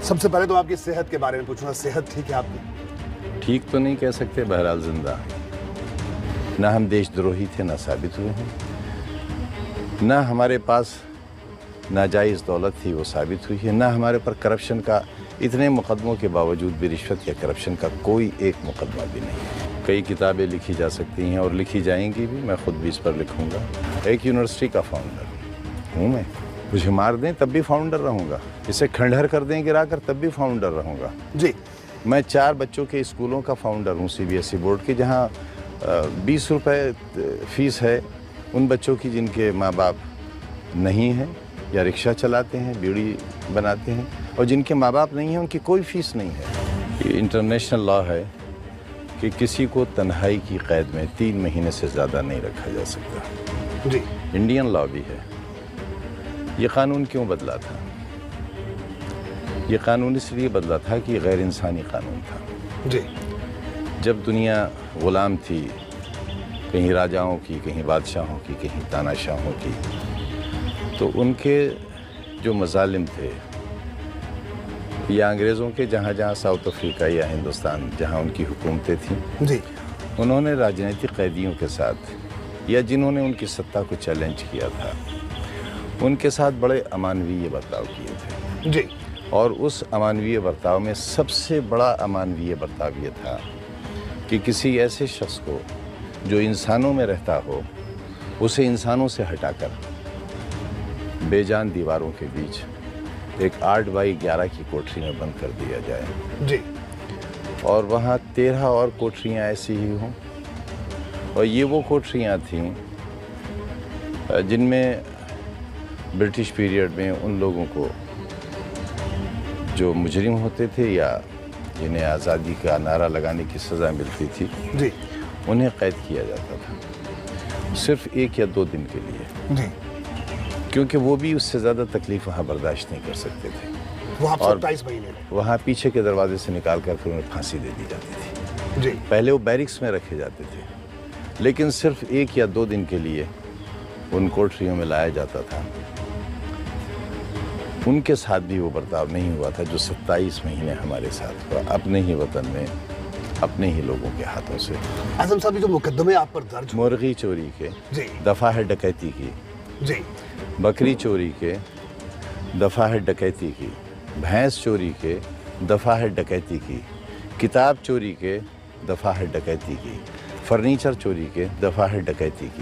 سب سے پہلے تو آپ کی صحت کے بارے میں پوچھوں گا، صحت ٹھیک ہے آپ کی؟ ٹھیک تو نہیں کہہ سکتے، بہرحال زندہ ہیں۔ نہ ہم دیش دروہی تھے، نہ ثابت ہوئے ہیں، نہ ہمارے پاس ناجائز دولت تھی وہ ثابت ہوئی ہے، نہ ہمارے پر کرپشن کا اتنے مقدموں کے باوجود بھی رشوت یا کرپشن کا کوئی ایک مقدمہ بھی نہیں ہے۔ کئی کتابیں لکھی جا سکتی ہیں اور لکھی جائیں گی بھی، میں خود بھی اس پر لکھوں گا۔ ایک یونیورسٹی کا فاؤنڈر ہوں میں، مجھے مار دیں تب بھی فاؤنڈر رہوں گا، اسے کھنڈہر کر دیں گرا کر تب بھی فاؤنڈر رہوں گا۔ جی، میں 4 بچوں کے اسکولوں کا فاؤنڈر ہوں، CBSE بورڈ کے، جہاں 20 روپے فیس ہے ان بچوں کی جن کے ماں باپ نہیں ہیں یا رکشہ چلاتے ہیں، بیڑی بناتے ہیں، اور جن کے ماں باپ نہیں ہیں ان کی کوئی فیس نہیں ہے۔ یہ انٹرنیشنل لا ہے کہ کسی کو تنہائی کی قید میں 3 مہینے سے زیادہ نہیں رکھا جا سکتا۔ جی، انڈین لا بھی ہے۔ یہ قانون کیوں بدلا تھا؟ یہ قانون اس لیے بدلا تھا کہ یہ غیر انسانی قانون تھا۔ جی، جب دنیا غلام تھی، کہیں راجاؤں کی، کہیں بادشاہوں کی، کہیں تاناشاہوں کی، تو ان کے جو مظالم تھے یا انگریزوں کے جہاں جہاں ساؤتھ افریقہ یا ہندوستان جہاں ان کی حکومتیں تھیں، جی، انہوں نے راجنیتک قیدیوں کے ساتھ یا جنہوں نے ان کی سطح کو چیلنج کیا تھا ان کے ساتھ بڑے امانویہ برتاؤ کیے تھے۔ جی، اور اس امانویہ برتاؤ میں سب سے بڑا امانویہ برتاؤ یہ تھا کہ کسی ایسے شخص کو جو انسانوں میں رہتا ہو اسے انسانوں سے ہٹا کر بے جان دیواروں کے بیچ ایک 8x11 کی کوٹری میں بند کر دیا جائے، جی، اور وہاں 13 اور کوٹریاں ایسی ہی ہوں، اور یہ وہ کوٹریاں تھیں جن میں برٹش پیریڈ میں ان لوگوں کو جو مجرم ہوتے تھے یا جنہیں آزادی کا نعرہ لگانے کی سزا ملتی تھی جی، انہیں قید کیا جاتا تھا، صرف 1 یا 2 دن کے لیے، جی، کیونکہ وہ بھی اس سے زیادہ تکلیف وہاں برداشت نہیں کر سکتے تھے۔ وہاں اور 27 مہینے میں۔ وہاں پیچھے کے دروازے سے نکال کر پھر انہیں پھانسی دے دی جاتی تھی۔ جی، پہلے وہ بیرکس میں رکھے جاتے تھے، لیکن صرف 1 یا 2 دن کے لیے ان کوٹریوں میں لایا جاتا تھا۔ ان کے ساتھ بھی وہ برتاؤ نہیں ہوا تھا جو 27 مہینے ہمارے ساتھ ہوا، اپنے ہی وطن میں، اپنے ہی لوگوں کے ہاتھوں سے۔ اعظم صاحب، یہ جو مقدمے آپ پر درج ہوئے، مرغی چوری کے جی، دفعہ ہے ڈکیتی کی، جی، بکری چوری کے دفعہ ہے ڈکیتی کی، بھینس چوری کے دفعہ ہے ڈکیتی کی، کتاب چوری کے دفعہ ہے ڈکیتی کی، فرنیچر چوری کے دفعہ ہے ڈکیتی کی۔